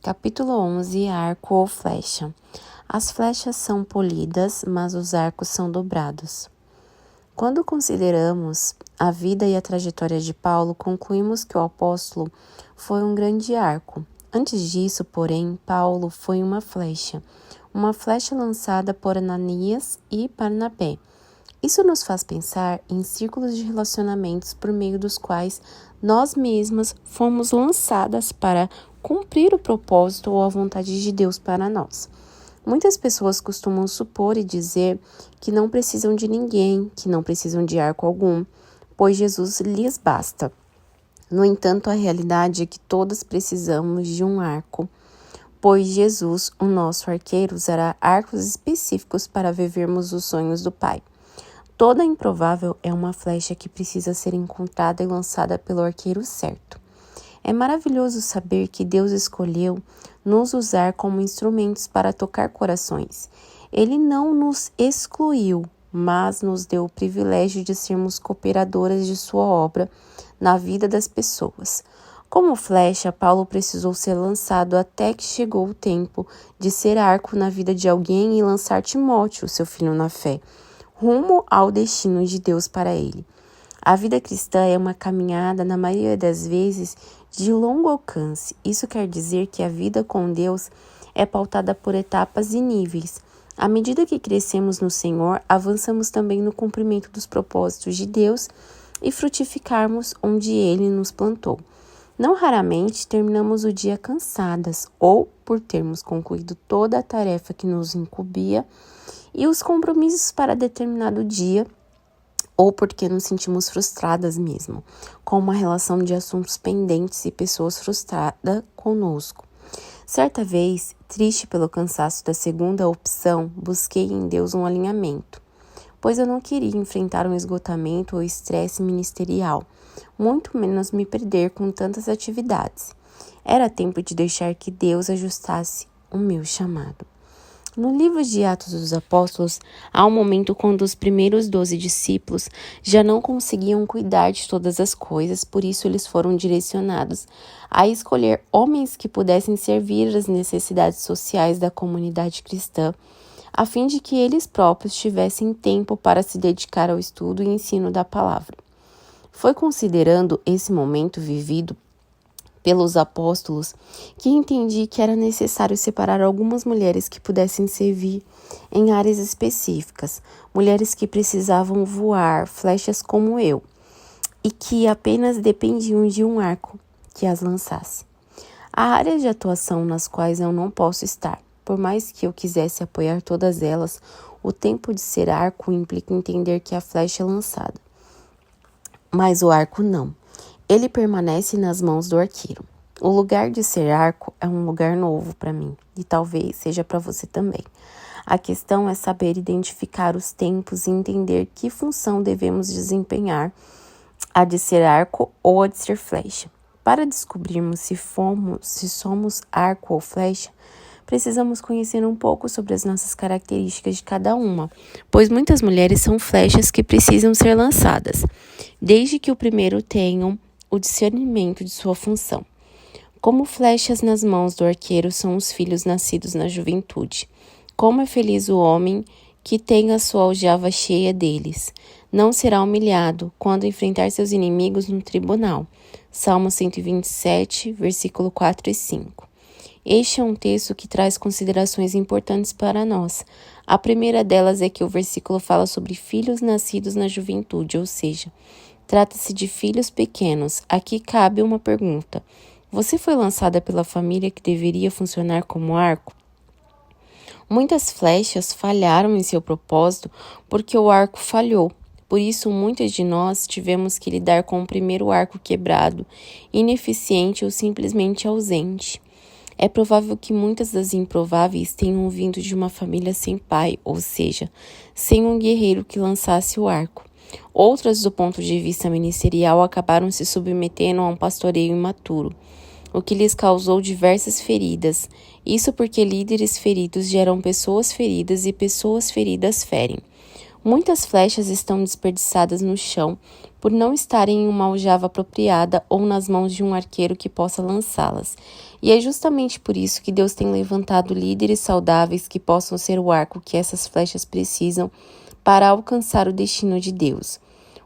Capítulo 11. Arco ou flecha. As flechas são polidas, mas os arcos são dobrados. Quando consideramos a vida e a trajetória de Paulo, concluímos que o apóstolo foi um grande arco. Antes disso, porém, Paulo foi uma flecha lançada por Ananias e Barnabé. Isso nos faz pensar em círculos de relacionamentos por meio dos quais nós mesmas fomos lançadas para cumprir o propósito ou a vontade de Deus para nós. Muitas pessoas costumam supor e dizer que não precisam de ninguém, que não precisam de arco algum, pois Jesus lhes basta. No entanto, a realidade é que todas precisamos de um arco, pois Jesus, o nosso arqueiro, usará arcos específicos para vivermos os sonhos do Pai. Toda improvável é uma flecha que precisa ser encontrada e lançada pelo arqueiro certo. É maravilhoso saber que Deus escolheu nos usar como instrumentos para tocar corações. Ele não nos excluiu, mas nos deu o privilégio de sermos cooperadoras de sua obra na vida das pessoas. Como flecha, Paulo precisou ser lançado até que chegou o tempo de ser arco na vida de alguém e lançar Timóteo, seu filho na fé, rumo ao destino de Deus para ele. A vida cristã é uma caminhada, na maioria das vezes, de longo alcance. Isso quer dizer que a vida com Deus é pautada por etapas e níveis. À medida que crescemos no Senhor, avançamos também no cumprimento dos propósitos de Deus e frutificarmos onde Ele nos plantou. Não raramente terminamos o dia cansadas ou por termos concluído toda a tarefa que nos incumbia e os compromissos para determinado dia, ou porque nos sentimos frustradas mesmo, com uma relação de assuntos pendentes e pessoas frustradas conosco. Certa vez, triste pelo cansaço da segunda opção, busquei em Deus um alinhamento, pois eu não queria enfrentar um esgotamento ou estresse ministerial, muito menos me perder com tantas atividades. Era tempo de deixar que Deus ajustasse o meu chamado. No livro de Atos dos Apóstolos, há um momento quando os primeiros 12 discípulos já não conseguiam cuidar de todas as coisas, por isso eles foram direcionados a escolher homens que pudessem servir às necessidades sociais da comunidade cristã, a fim de que eles próprios tivessem tempo para se dedicar ao estudo e ensino da palavra. Foi considerando esse momento vivido pelos apóstolos que entendi que era necessário separar algumas mulheres que pudessem servir em áreas específicas, mulheres que precisavam voar flechas como eu e que apenas dependiam de um arco que as lançasse. Há áreas de atuação nas quais eu não posso estar. Por mais que eu quisesse apoiar todas elas, o tempo de ser arco implica entender que a flecha é lançada, mas o arco não. Ele permanece nas mãos do arqueiro. O lugar de ser arco é um lugar novo para mim e talvez seja para você também. A questão é saber identificar os tempos e entender que função devemos desempenhar, a de ser arco ou a de ser flecha. Para descobrirmos se somos arco ou flecha, precisamos conhecer um pouco sobre as nossas características de cada uma, pois muitas mulheres são flechas que precisam ser lançadas, desde que o primeiro tenham o discernimento de sua função. Como flechas nas mãos do arqueiro são os filhos nascidos na juventude. Como é feliz o homem que tem a sua aljava cheia deles. Não será humilhado quando enfrentar seus inimigos no tribunal. Salmo 127, versículo 4 e 5. Este é um texto que traz considerações importantes para nós. A primeira delas é que o versículo fala sobre filhos nascidos na juventude, ou seja, trata-se de filhos pequenos. Aqui cabe uma pergunta. Você foi lançada pela família que deveria funcionar como arco? Muitas flechas falharam em seu propósito porque o arco falhou. Por isso, muitas de nós tivemos que lidar com o primeiro arco quebrado, ineficiente ou simplesmente ausente. É provável que muitas das improváveis tenham vindo de uma família sem pai, ou seja, sem um guerreiro que lançasse o arco. Outras, do ponto de vista ministerial, acabaram se submetendo a um pastoreio imaturo, o que lhes causou diversas feridas. Isso porque líderes feridos geram pessoas feridas e pessoas feridas ferem. Muitas flechas estão desperdiçadas no chão por não estarem em uma aljava apropriada ou nas mãos de um arqueiro que possa lançá-las. E é justamente por isso que Deus tem levantado líderes saudáveis que possam ser o arco que essas flechas precisam para alcançar o destino de Deus.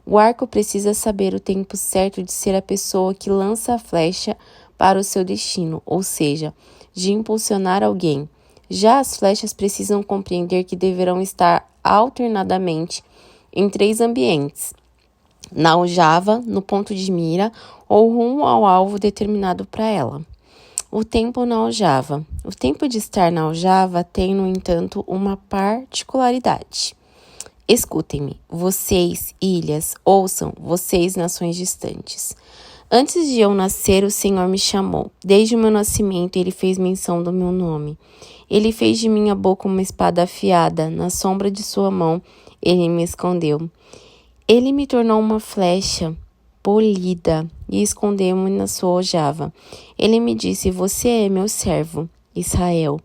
O arco precisa saber o tempo certo de ser a pessoa que lança a flecha para o seu destino, ou seja, de impulsionar alguém. Já as flechas precisam compreender que deverão estar alternadamente em 3 ambientes: na aljava, no ponto de mira ou rumo ao alvo determinado para ela. O tempo na aljava. O tempo de estar na aljava tem, no entanto, uma particularidade. Escutem-me, vocês, ilhas, ouçam, vocês, nações distantes. Antes de eu nascer, o Senhor me chamou. Desde o meu nascimento, Ele fez menção do meu nome. Ele fez de minha boca uma espada afiada. Na sombra de sua mão, Ele me escondeu. Ele me tornou uma flecha polida e escondeu-me na sua aljava. Ele me disse: você é meu servo, Israel,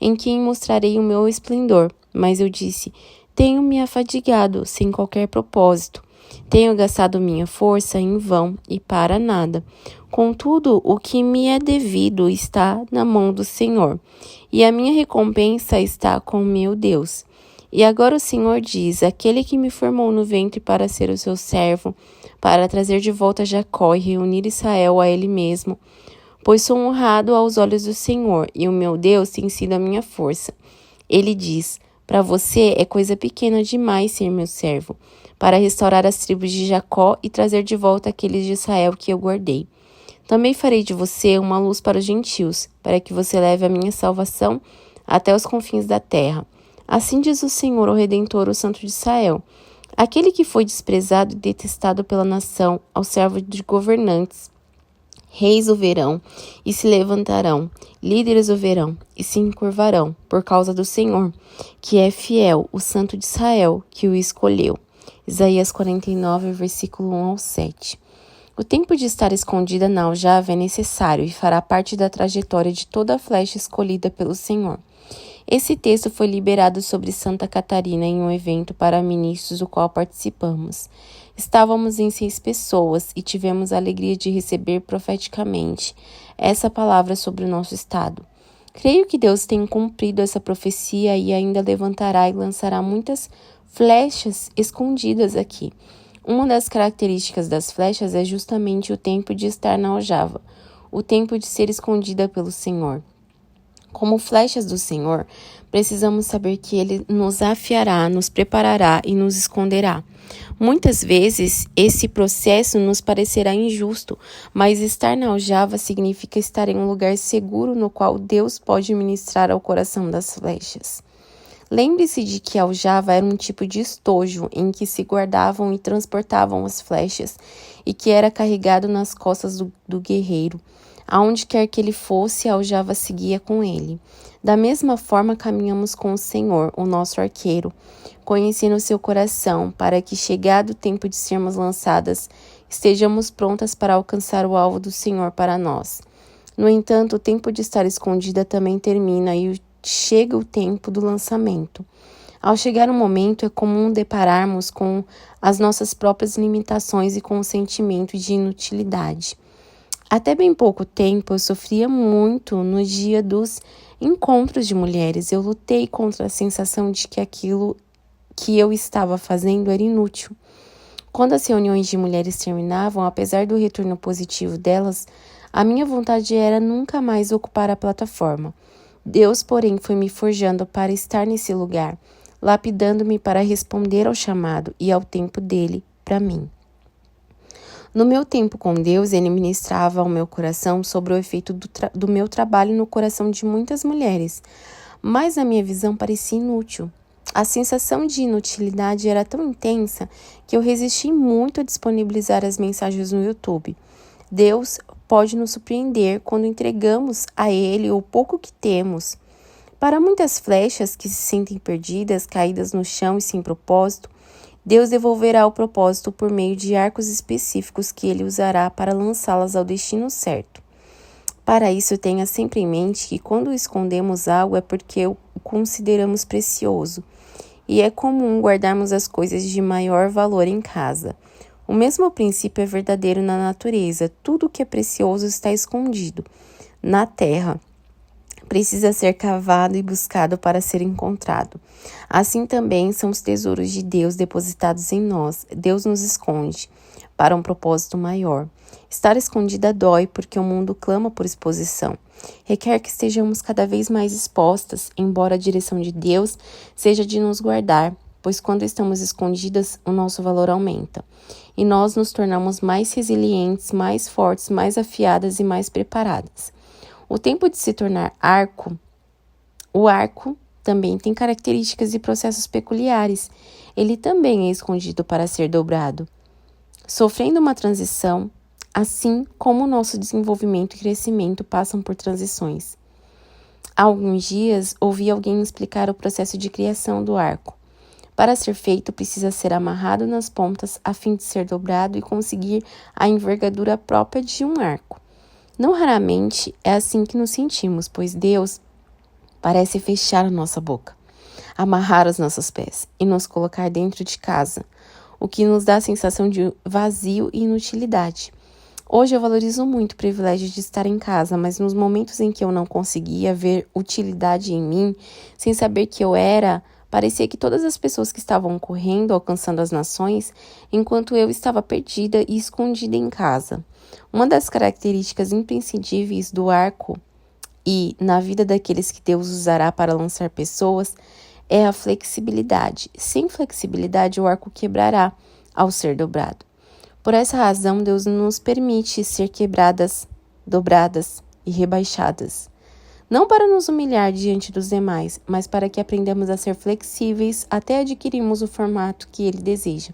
em quem mostrarei o meu esplendor. Mas eu disse: tenho me afadigado sem qualquer propósito. Tenho gastado minha força em vão e para nada. Contudo, o que me é devido está na mão do Senhor, e a minha recompensa está com meu Deus. E agora o Senhor diz: aquele que me formou no ventre para ser o seu servo, para trazer de volta Jacó e reunir Israel a ele mesmo, pois sou honrado aos olhos do Senhor, e o meu Deus tem sido a minha força. Ele diz: para você é coisa pequena demais ser meu servo, para restaurar as tribos de Jacó e trazer de volta aqueles de Israel que eu guardei. Também farei de você uma luz para os gentios, para que você leve a minha salvação até os confins da terra. Assim diz o Senhor, o Redentor, o Santo de Israel, aquele que foi desprezado e detestado pela nação, ao servo de governantes. Reis o verão e se levantarão, líderes o verão e se encurvarão, por causa do Senhor, que é fiel, o Santo de Israel, que o escolheu. Isaías 49, versículo 1 ao 7. O tempo de estar escondida na aljava é necessário e fará parte da trajetória de toda a flecha escolhida pelo Senhor. Esse texto foi liberado sobre Santa Catarina em um evento para ministros do qual participamos. Estávamos em 6 pessoas e tivemos a alegria de receber profeticamente essa palavra sobre o nosso estado. Creio que Deus tem cumprido essa profecia e ainda levantará e lançará muitas flechas escondidas aqui. Uma das características das flechas é justamente o tempo de estar na aljava, o tempo de ser escondida pelo Senhor. Como flechas do Senhor, precisamos saber que Ele nos afiará, nos preparará e nos esconderá. Muitas vezes, esse processo nos parecerá injusto, mas estar na aljava significa estar em um lugar seguro no qual Deus pode ministrar ao coração das flechas. Lembre-se de que a aljava era um tipo de estojo em que se guardavam e transportavam as flechas e que era carregado nas costas do guerreiro. Aonde quer que ele fosse, a aljava seguia com ele. Da mesma forma, caminhamos com o Senhor, o nosso arqueiro, conhecendo o seu coração, para que, chegado o tempo de sermos lançadas, estejamos prontas para alcançar o alvo do Senhor para nós. No entanto, o tempo de estar escondida também termina e chega o tempo do lançamento. Ao chegar o momento, é comum depararmos com as nossas próprias limitações e com o sentimento de inutilidade. Até bem pouco tempo, eu sofria muito no dia dos encontros de mulheres. Eu lutei contra a sensação de que aquilo que eu estava fazendo era inútil. Quando as reuniões de mulheres terminavam, apesar do retorno positivo delas, a minha vontade era nunca mais ocupar a plataforma. Deus, porém, foi me forjando para estar nesse lugar, lapidando-me para responder ao chamado e ao tempo dele para mim. No meu tempo com Deus, Ele ministrava ao meu coração sobre o efeito do meu trabalho no coração de muitas mulheres, mas a minha visão parecia inútil. A sensação de inutilidade era tão intensa que eu resisti muito a disponibilizar as mensagens no YouTube. Deus pode nos surpreender quando entregamos a Ele o pouco que temos. Para muitas flechas que se sentem perdidas, caídas no chão e sem propósito, Deus devolverá o propósito por meio de arcos específicos que Ele usará para lançá-las ao destino certo. Para isso, tenha sempre em mente que quando escondemos algo é porque o consideramos precioso, e é comum guardarmos as coisas de maior valor em casa. O mesmo princípio é verdadeiro na natureza. Tudo que é precioso está escondido na terra. Precisa ser cavado e buscado para ser encontrado. Assim também são os tesouros de Deus depositados em nós. Deus nos esconde para um propósito maior. Estar escondida dói porque o mundo clama por exposição. Requer que estejamos cada vez mais expostas, embora a direção de Deus seja de nos guardar, pois quando estamos escondidas, o nosso valor aumenta. E nós nos tornamos mais resilientes, mais fortes, mais afiadas e mais preparadas. O tempo de se tornar arco, o arco também tem características e processos peculiares. Ele também é escondido para ser dobrado. Sofrendo uma transição, assim como o nosso desenvolvimento e crescimento passam por transições. Há alguns dias, ouvi alguém explicar o processo de criação do arco. Para ser feito, precisa ser amarrado nas pontas a fim de ser dobrado e conseguir a envergadura própria de um arco. Não raramente é assim que nos sentimos, pois Deus parece fechar a nossa boca, amarrar os nossos pés e nos colocar dentro de casa, o que nos dá a sensação de vazio e inutilidade. Hoje eu valorizo muito o privilégio de estar em casa, mas nos momentos em que eu não conseguia ver utilidade em mim, sem saber que eu era, parecia que todas as pessoas que estavam correndo, alcançando as nações, enquanto eu estava perdida e escondida em casa. Uma das características imprescindíveis do arco e na vida daqueles que Deus usará para lançar pessoas é a flexibilidade. Sem flexibilidade, o arco quebrará ao ser dobrado. Por essa razão, Deus nos permite ser quebradas, dobradas e rebaixadas. Não para nos humilhar diante dos demais, mas para que aprendamos a ser flexíveis até adquirirmos o formato que Ele deseja.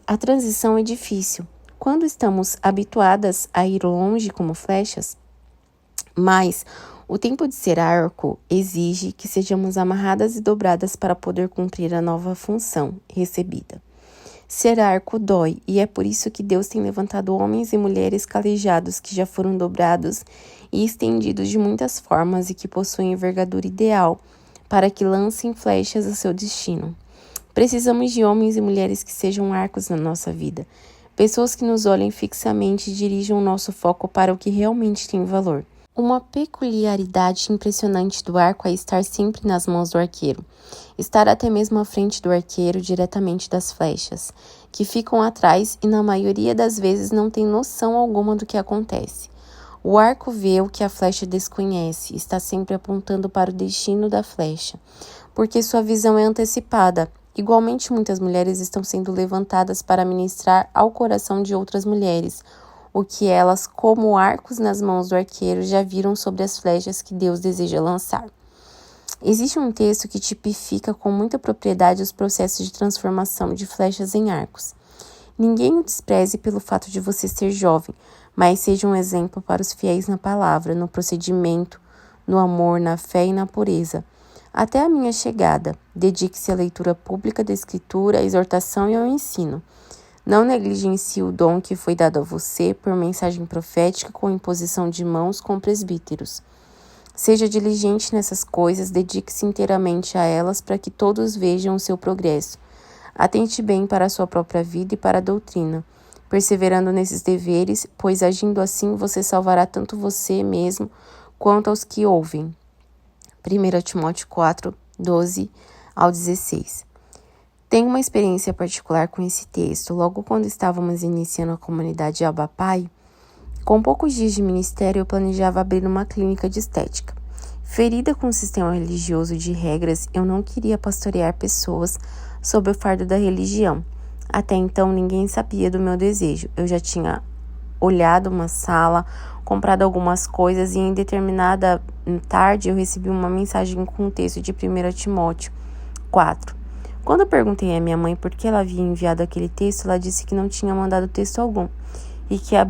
A transição é difícil quando estamos habituadas a ir longe como flechas, mas o tempo de ser arco exige que sejamos amarradas e dobradas para poder cumprir a nova função recebida. Ser arco dói, e é por isso que Deus tem levantado homens e mulheres calejados que já foram dobrados e estendidos de muitas formas e que possuem envergadura ideal para que lancem flechas ao seu destino. Precisamos de homens e mulheres que sejam arcos na nossa vida, pessoas que nos olhem fixamente e dirijam o nosso foco para o que realmente tem valor. Uma peculiaridade impressionante do arco é estar sempre nas mãos do arqueiro, estar até mesmo à frente do arqueiro diretamente das flechas, que ficam atrás e na maioria das vezes não tem noção alguma do que acontece. O arco vê o que a flecha desconhece, está sempre apontando para o destino da flecha, porque sua visão é antecipada. Igualmente, muitas mulheres estão sendo levantadas para ministrar ao coração de outras mulheres, o que elas, como arcos nas mãos do arqueiro, já viram sobre as flechas que Deus deseja lançar. Existe um texto que tipifica com muita propriedade os processos de transformação de flechas em arcos. Ninguém o despreze pelo fato de você ser jovem, mas seja um exemplo para os fiéis na palavra, no procedimento, no amor, na fé e na pureza. Até a minha chegada, dedique-se à leitura pública da Escritura, à exortação e ao ensino. Não negligencie o dom que foi dado a você por mensagem profética com imposição de mãos com presbíteros. Seja diligente nessas coisas, dedique-se inteiramente a elas para que todos vejam o seu progresso. Atente bem para a sua própria vida e para a doutrina, perseverando nesses deveres, pois agindo assim você salvará tanto você mesmo quanto aos que ouvem. 1 Timóteo 4, 12 ao 16. Tenho uma experiência particular com esse texto. Logo quando estávamos iniciando a comunidade Abba Pai, com poucos dias de ministério, eu planejava abrir uma clínica de estética. Ferida com o sistema religioso de regras, eu não queria pastorear pessoas sob o fardo da religião. Até então, ninguém sabia do meu desejo. Eu já tinha olhado uma sala, comprado algumas coisas e em determinada tarde eu recebi uma mensagem com um texto de 1 Timóteo 4. Quando eu perguntei à minha mãe por que ela havia enviado aquele texto, ela disse que não tinha mandado texto algum e que a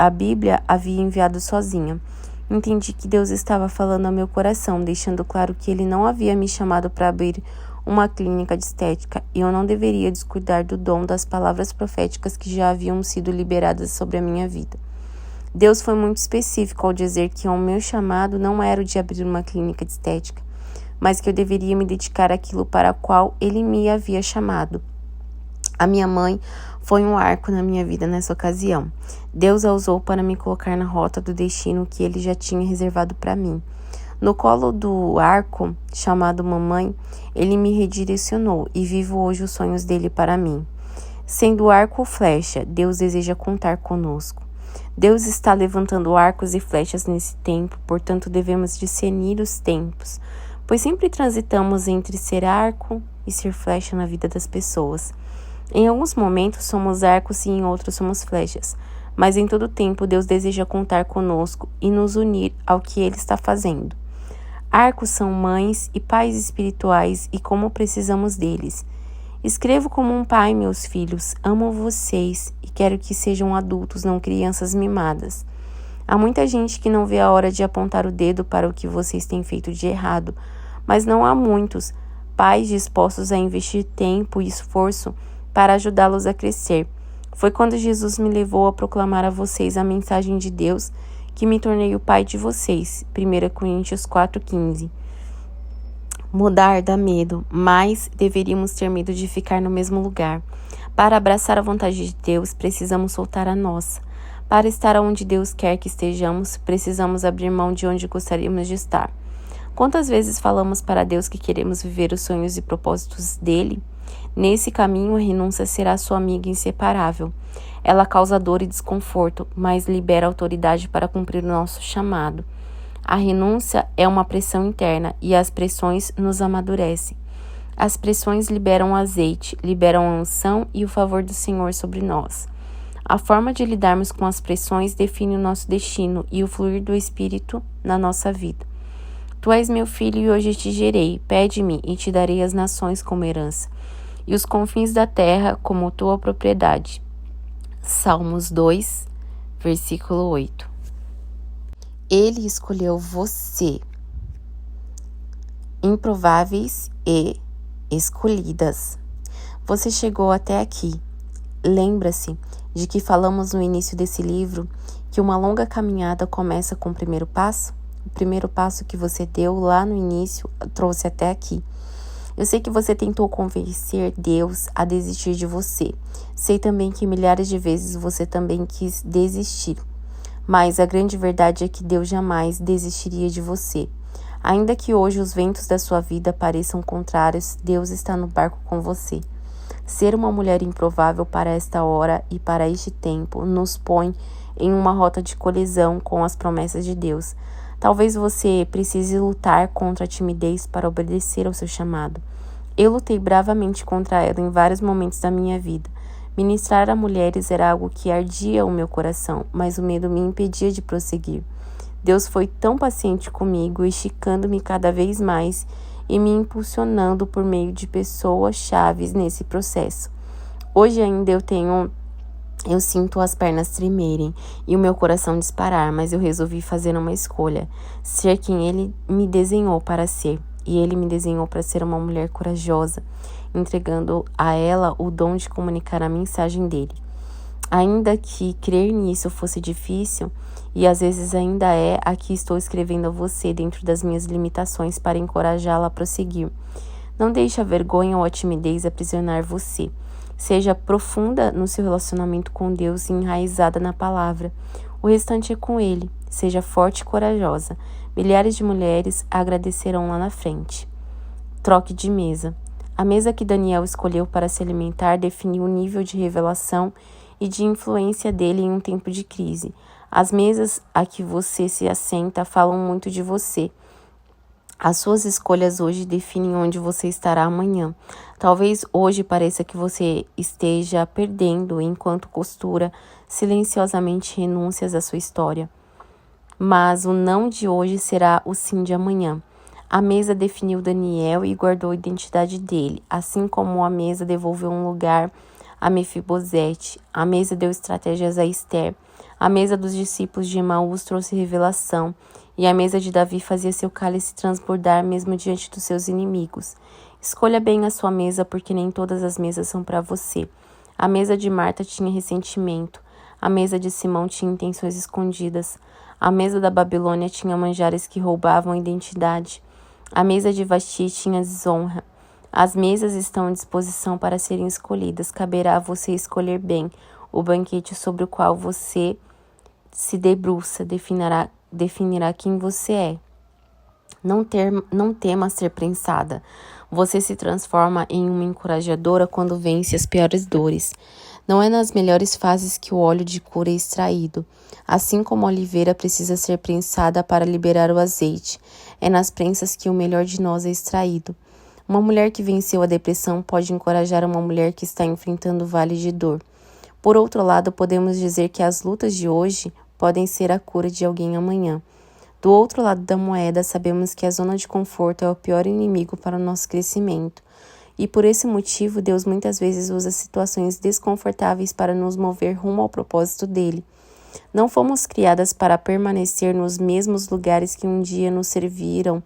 Bíblia havia enviado sozinha. Entendi que Deus estava falando ao meu coração, deixando claro que Ele não havia me chamado para abrir uma clínica de estética e eu não deveria descuidar do dom das palavras proféticas que já haviam sido liberadas sobre a minha vida. Deus foi muito específico ao dizer que o meu chamado não era o de abrir uma clínica de estética, mas que eu deveria me dedicar àquilo para o qual Ele me havia chamado. A minha mãe foi um arco na minha vida nessa ocasião. Deus a usou para me colocar na rota do destino que ele já tinha reservado para mim. No colo do arco, chamado mamãe, ele me redirecionou e vivo hoje os sonhos dele para mim. Sendo arco ou flecha, Deus deseja contar conosco. Deus está levantando arcos e flechas nesse tempo, portanto devemos discernir os tempos, pois sempre transitamos entre ser arco e ser flecha na vida das pessoas. Em alguns momentos somos arcos e em outros somos flechas, mas em todo tempo Deus deseja contar conosco e nos unir ao que Ele está fazendo. Arcos são mães e pais espirituais e como precisamos deles. Escrevo como um pai, meus filhos, amo vocês e quero que sejam adultos, não crianças mimadas. Há muita gente que não vê a hora de apontar o dedo para o que vocês têm feito de errado, mas não há muitos pais dispostos a investir tempo e esforço para ajudá-los a crescer. Foi quando Jesus me levou a proclamar a vocês a mensagem de Deus que me tornei o pai de vocês. 1 Coríntios 4,15. Mudar dá medo, mas deveríamos ter medo de ficar no mesmo lugar. Para abraçar a vontade de Deus, precisamos soltar a nossa. Para estar onde Deus quer que estejamos, precisamos abrir mão de onde gostaríamos de estar. Quantas vezes falamos para Deus que queremos viver os sonhos e propósitos dele? Nesse caminho, a renúncia será sua amiga inseparável. Ela causa dor e desconforto, mas libera autoridade para cumprir o nosso chamado. A renúncia é uma pressão interna e as pressões nos amadurecem. As pressões liberam azeite, liberam a unção e o favor do Senhor sobre nós. A forma de lidarmos com as pressões define o nosso destino e o fluir do Espírito na nossa vida. Tu és meu filho e hoje te gerei. Pede-me e te darei as nações como herança, e os confins da terra como tua propriedade. Salmos 2, versículo 8. Ele escolheu você, improváveis e escolhidas. Você chegou até aqui. Lembra-se de que falamos no início desse livro que uma longa caminhada começa com o primeiro passo? O primeiro passo que você deu lá no início trouxe até aqui. Eu sei que você tentou convencer Deus a desistir de você. Sei também que milhares de vezes você também quis desistir. Mas a grande verdade é que Deus jamais desistiria de você. Ainda que hoje os ventos da sua vida pareçam contrários, Deus está no barco com você. Ser uma mulher improvável para esta hora e para este tempo nos põe em uma rota de colisão com as promessas de Deus. Talvez você precise lutar contra a timidez para obedecer ao seu chamado. Eu lutei bravamente contra ela em vários momentos da minha vida. Ministrar a mulheres era algo que ardia o meu coração, mas o medo me impedia de prosseguir. Deus foi tão paciente comigo, esticando-me cada vez mais e me impulsionando por meio de pessoas chaves nesse processo. Hoje ainda eu sinto as pernas tremerem e o meu coração disparar, mas eu resolvi fazer uma escolha, ser quem Ele me desenhou para ser. E Ele me desenhou para ser uma mulher corajosa, entregando a ela o dom de comunicar a mensagem dele. Ainda que crer nisso fosse difícil, e às vezes ainda é, aqui estou escrevendo a você dentro das minhas limitações para encorajá-la a prosseguir. Não deixe a vergonha ou a timidez aprisionar você. Seja profunda no seu relacionamento com Deus e enraizada na palavra. O restante é com Ele. Seja forte e corajosa. Milhares de mulheres agradecerão lá na frente. Troque de mesa. A mesa que Daniel escolheu para se alimentar definiu o nível de revelação e de influência dele em um tempo de crise. As mesas a que você se assenta falam muito de você. As suas escolhas hoje definem onde você estará amanhã. Talvez hoje pareça que você esteja perdendo enquanto costura silenciosamente renúncias à sua história. Mas o não de hoje será o sim de amanhã. A mesa definiu Daniel e guardou a identidade dele, assim como a mesa devolveu um lugar a Mefibosete. A mesa deu estratégias a Esther. A mesa dos discípulos de Emaús trouxe revelação. E a mesa de Davi fazia seu cálice transbordar mesmo diante dos seus inimigos. Escolha bem a sua mesa, porque nem todas as mesas são para você. A mesa de Marta tinha ressentimento. A mesa de Simão tinha intenções escondidas. A mesa da Babilônia tinha manjares que roubavam a identidade. A mesa de Vasti tinha desonra. As mesas estão à disposição para serem escolhidas. Caberá a você escolher bem. O banquete sobre o qual você se debruça definirá quem você é. Não tema ser prensada. Você se transforma em uma encorajadora quando vence as piores dores. Não é nas melhores fases que o óleo de cura é extraído. Assim como a oliveira precisa ser prensada para liberar o azeite, é nas prensas que o melhor de nós é extraído. Uma mulher que venceu a depressão pode encorajar uma mulher que está enfrentando o vale de dor. Por outro lado, podemos dizer que as lutas de hoje podem ser a cura de alguém amanhã. Do outro lado da moeda, sabemos que a zona de conforto é o pior inimigo para o nosso crescimento. E por esse motivo, Deus muitas vezes usa situações desconfortáveis para nos mover rumo ao propósito dele. Não fomos criadas para permanecer nos mesmos lugares que um dia nos serviram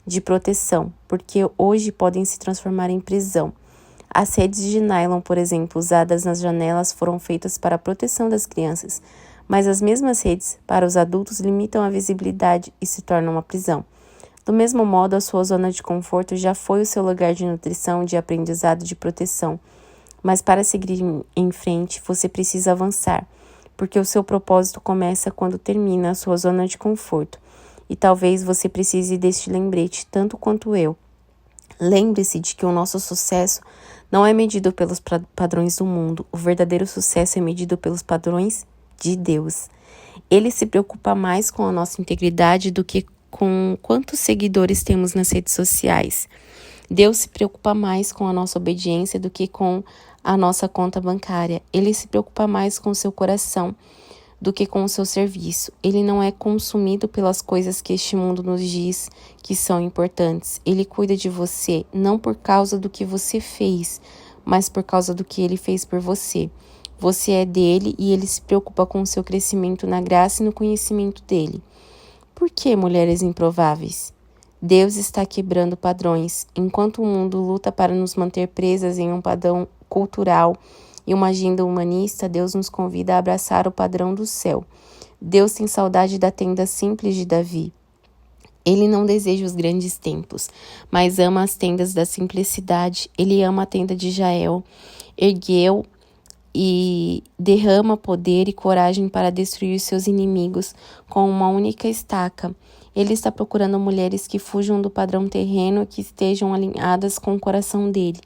de proteção, porque hoje podem se transformar em prisão. As redes de nylon, por exemplo, usadas nas janelas foram feitas para a proteção das crianças, mas as mesmas redes, para os adultos, limitam a visibilidade e se tornam uma prisão. Do mesmo modo, a sua zona de conforto já foi o seu lugar de nutrição, de aprendizado, de proteção. Mas para seguir em frente, você precisa avançar, porque o seu propósito começa quando termina a sua zona de conforto. E talvez você precise deste lembrete, tanto quanto eu. Lembre-se de que o nosso sucesso não é medido pelos padrões do mundo. O verdadeiro sucesso é medido pelos padrões de Deus. Ele se preocupa mais com a nossa integridade do que com quantos seguidores temos nas redes sociais. Deus se preocupa mais com a nossa obediência do que com a nossa conta bancária. Ele se preocupa mais com o seu coração do que com o seu serviço. Ele não é consumido pelas coisas que este mundo nos diz que são importantes. Ele cuida de você, não por causa do que você fez, mas por causa do que ele fez por você. Você é dele e ele se preocupa com o seu crescimento na graça e no conhecimento dele. Por que mulheres improváveis? Deus está quebrando padrões. Enquanto o mundo luta para nos manter presas em um padrão cultural e uma agenda humanista, Deus nos convida a abraçar o padrão do céu. Deus tem saudade da tenda simples de Davi. Ele não deseja os grandes templos, mas ama as tendas da simplicidade. Ele ama a tenda de Jael, ergueu e derrama poder e coragem para destruir seus inimigos com uma única estaca. Ele está procurando mulheres que fujam do padrão terreno e que estejam alinhadas com o coração dele.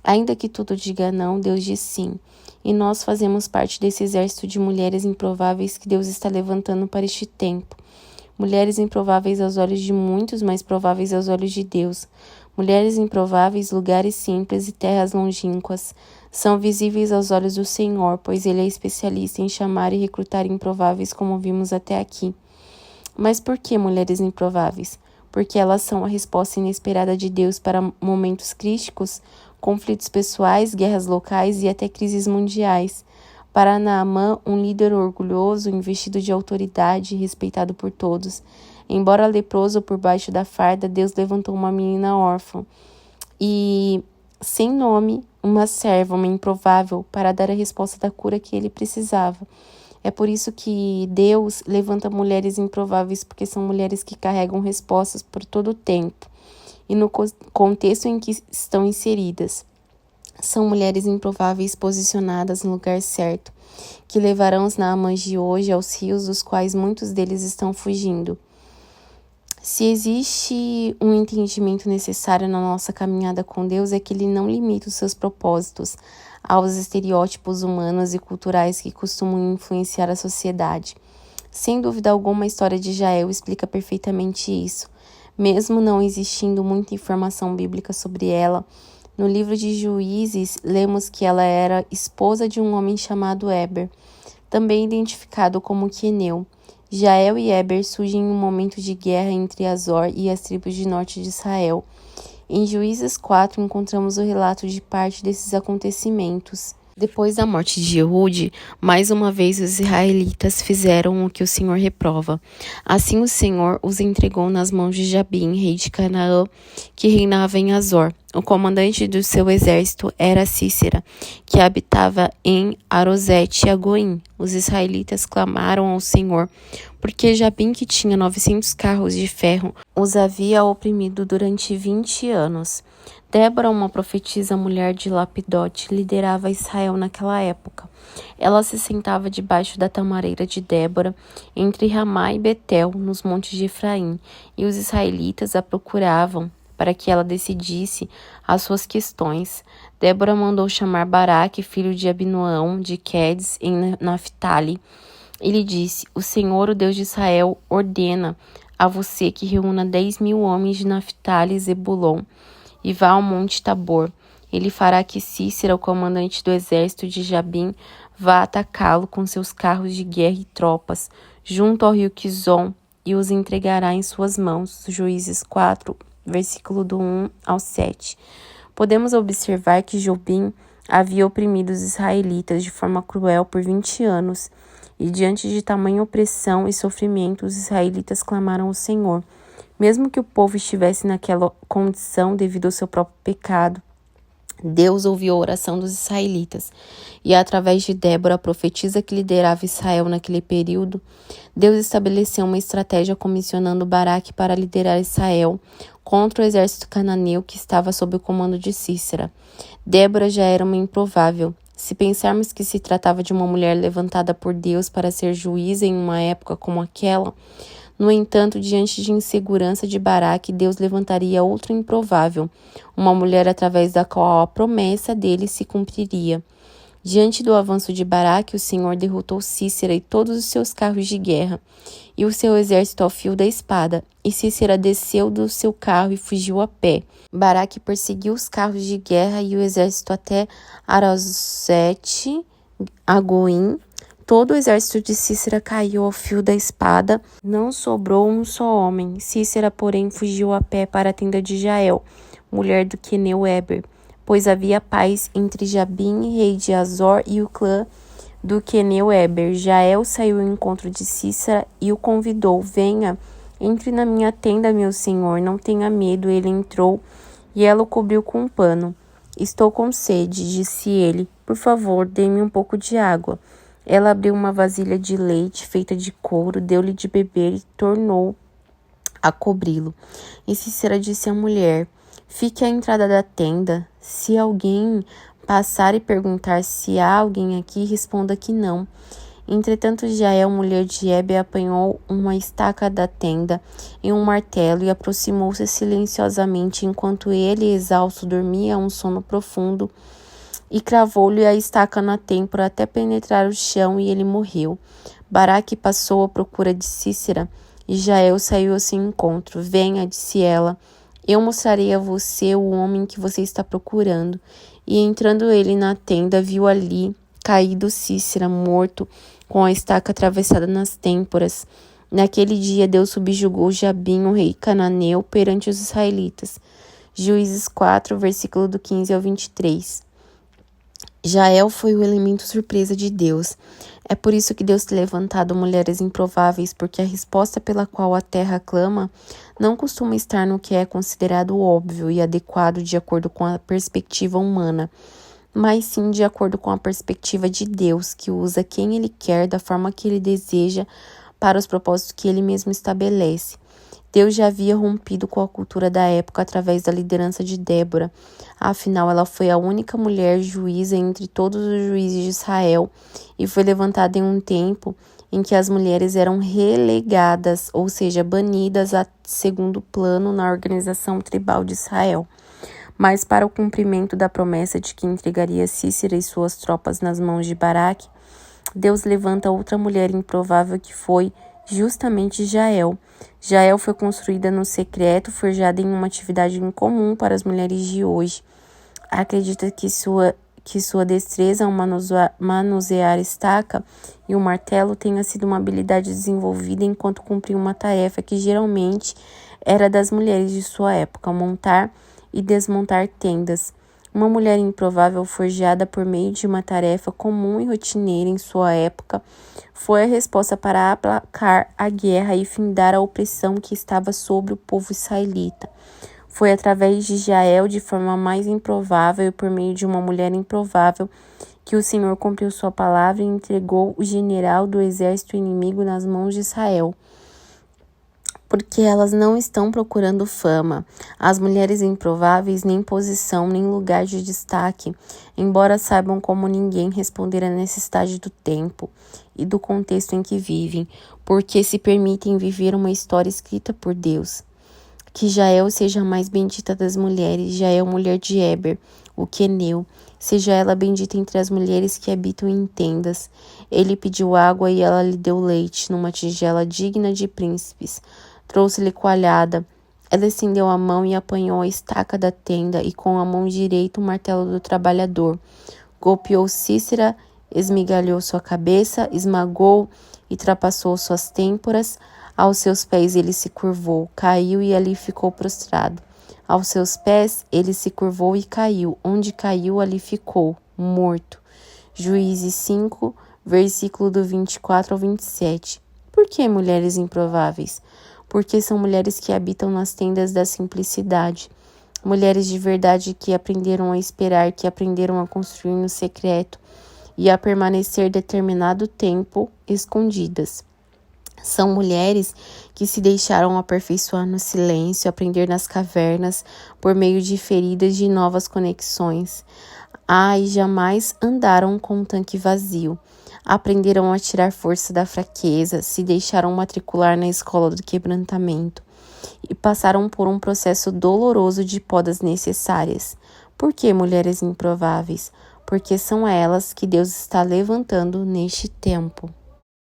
Ainda que tudo diga não, Deus diz sim. E nós fazemos parte desse exército de mulheres improváveis que Deus está levantando para este tempo. Mulheres improváveis aos olhos de muitos, mas prováveis aos olhos de Deus. Mulheres improváveis, lugares simples e terras longínquas são visíveis aos olhos do Senhor, pois Ele é especialista em chamar e recrutar improváveis, como vimos até aqui. Mas por que mulheres improváveis? Porque elas são a resposta inesperada de Deus para momentos críticos, conflitos pessoais, guerras locais e até crises mundiais. Para Naamã, um líder orgulhoso, investido de autoridade e respeitado por todos. Embora leproso por baixo da farda, Deus levantou uma menina órfã e, sem nome, uma serva, uma improvável, para dar a resposta da cura que ele precisava. É por isso que Deus levanta mulheres improváveis, porque são mulheres que carregam respostas por todo o tempo e no contexto em que estão inseridas. São mulheres improváveis posicionadas no lugar certo, que levarão os Naamãs de hoje aos rios dos quais muitos deles estão fugindo. Se existe um entendimento necessário na nossa caminhada com Deus, é que Ele não limita os seus propósitos aos estereótipos humanos e culturais que costumam influenciar a sociedade. Sem dúvida alguma, a história de Jael explica perfeitamente isso. Mesmo não existindo muita informação bíblica sobre ela, no livro de Juízes, lemos que ela era esposa de um homem chamado Heber, também identificado como queneu. Jael e Heber surgem em um momento de guerra entre Azor e as tribos de norte de Israel. Em Juízes 4, encontramos o relato de parte desses acontecimentos. Depois da morte de Ehud, mais uma vez os israelitas fizeram o que o Senhor reprova. Assim o Senhor os entregou nas mãos de Jabim, rei de Canaã, que reinava em Azor. O comandante do seu exército era Cícera, que habitava em Arosete-Agoim. Os israelitas clamaram ao Senhor, porque Jabim, que tinha 900 carros de ferro, os havia oprimido durante 20 anos. Débora, uma profetisa mulher de Lapidote, liderava Israel naquela época. Ela se sentava debaixo da tamareira de Débora, entre Ramá e Betel, nos montes de Efraim, e os israelitas a procuravam para que ela decidisse as suas questões. Débora mandou chamar Baraque, filho de Abinoão, de Quedes, em Naphtali, e lhe disse: O Senhor, o Deus de Israel, ordena a você que reúna 10.000 homens de Naphtali e Zebulon, e vá ao monte Tabor. Ele fará que Cícera, o comandante do exército de Jabim, vá atacá-lo com seus carros de guerra e tropas, junto ao rio Quizon, e os entregará em suas mãos. Juízes 4, versículo do 1 ao 7. Podemos observar que Jabim havia oprimido os israelitas de forma cruel por 20 anos, e diante de tamanha opressão e sofrimento, os israelitas clamaram ao Senhor. Mesmo que o povo estivesse naquela condição devido ao seu próprio pecado, Deus ouviu a oração dos israelitas, e através de Débora, a profetisa que liderava Israel naquele período, Deus estabeleceu uma estratégia comissionando Baraque para liderar Israel contra o exército cananeu que estava sob o comando de Cícera. Débora já era uma improvável. Se pensarmos que se tratava de uma mulher levantada por Deus para ser juíza em uma época como aquela, no entanto, diante de insegurança de Baraque, Deus levantaria outra improvável, uma mulher através da qual a promessa dele se cumpriria. Diante do avanço de Baraque, o Senhor derrotou Cícera e todos os seus carros de guerra, e o seu exército ao fio da espada, e Cícera desceu do seu carro e fugiu a pé. Baraque perseguiu os carros de guerra e o exército até Arosete, Agoim. Todo o exército de Cícera caiu ao fio da espada, não sobrou um só homem. Cícera, porém, fugiu a pé para a tenda de Jael, mulher do queneu Eber, pois havia paz entre Jabim, rei de Azor, e o clã do queneu Eber. Jael saiu ao encontro de Cícera e o convidou: Venha, entre na minha tenda, meu senhor, não tenha medo. Ele entrou e ela o cobriu com um pano. Estou com sede, disse ele. Por favor, dê-me um pouco de água. Ela abriu uma vasilha de leite feita de couro, deu-lhe de beber e tornou a cobri-lo. E Cícera disse à mulher: Fique à entrada da tenda. Se alguém passar e perguntar se há alguém aqui, responda que não. Entretanto, Jael, mulher de Eber, apanhou uma estaca da tenda e um martelo e aproximou-se silenciosamente enquanto ele, exausto, dormia um sono profundo, e cravou-lhe a estaca na têmpora até penetrar o chão, e ele morreu. Baraque passou à procura de Cícera, e Jael saiu ao seu encontro. Venha, disse ela, eu mostrarei a você o homem que você está procurando. E entrando ele na tenda, viu ali caído Cícera, morto, com a estaca atravessada nas têmporas. Naquele dia Deus subjugou Jabim, o rei cananeu, perante os israelitas. Juízes 4, versículo do 15 ao 23. Jael foi o elemento surpresa de Deus. É por isso que Deus tem levantado mulheres improváveis, porque a resposta pela qual a terra clama não costuma estar no que é considerado óbvio e adequado de acordo com a perspectiva humana, mas sim de acordo com a perspectiva de Deus, que usa quem Ele quer da forma que Ele deseja para os propósitos que Ele mesmo estabelece. Deus já havia rompido com a cultura da época através da liderança de Débora. Afinal, ela foi a única mulher juíza entre todos os juízes de Israel e foi levantada em um tempo em que as mulheres eram relegadas, ou seja, banidas a segundo plano na organização tribal de Israel. Mas para o cumprimento da promessa de que entregaria Cícera e suas tropas nas mãos de Baraque, Deus levanta outra mulher improvável que foi justamente Jael. Jael foi construída no secreto, forjada em uma atividade incomum para as mulheres de hoje. Acredita que sua destreza ao manusear estaca e o martelo tenha sido uma habilidade desenvolvida enquanto cumpria uma tarefa que geralmente era das mulheres de sua época: montar e desmontar tendas. Uma mulher improvável forjada por meio de uma tarefa comum e rotineira em sua época foi a resposta para aplacar a guerra e findar a opressão que estava sobre o povo israelita. Foi através de Jael, de forma mais improvável e por meio de uma mulher improvável, que o Senhor cumpriu sua palavra e entregou o general do exército inimigo nas mãos de Israel. porque elas não estão procurando fama. As mulheres improváveis nem posição, nem lugar de destaque, embora saibam como ninguém responder à necessidade do tempo e do contexto em que vivem, porque se permitem viver uma história escrita por Deus. Que Jael seja a mais bendita das mulheres, Jael, mulher de Heber, o queneu, seja ela bendita entre as mulheres que habitam em tendas. Ele pediu água e ela lhe deu leite, numa tigela digna de príncipes. Trouxe-lhe coalhada. Ela estendeu a mão e apanhou a estaca da tenda, e com a mão direita o martelo do trabalhador. Golpeou Cícera, esmigalhou sua cabeça, esmagou e trapassou suas têmporas. Aos seus pés ele se curvou, caiu e ali ficou prostrado. Aos seus pés ele se curvou e caiu. Onde caiu, ali ficou, morto. Juízes 5, versículo do 24 ao 27. Por que mulheres improváveis? Porque são mulheres que habitam nas tendas da simplicidade. Mulheres de verdade que aprenderam a esperar, que aprenderam a construir no secreto e a permanecer determinado tempo escondidas. São mulheres que se deixaram aperfeiçoar no silêncio, aprender nas cavernas, por meio de feridas de novas conexões. E jamais andaram com um tanque vazio. Aprenderam a tirar força da fraqueza, se deixaram matricular na escola do quebrantamento e passaram por um processo doloroso de podas necessárias. Por que mulheres improváveis? Porque são elas que Deus está levantando neste tempo.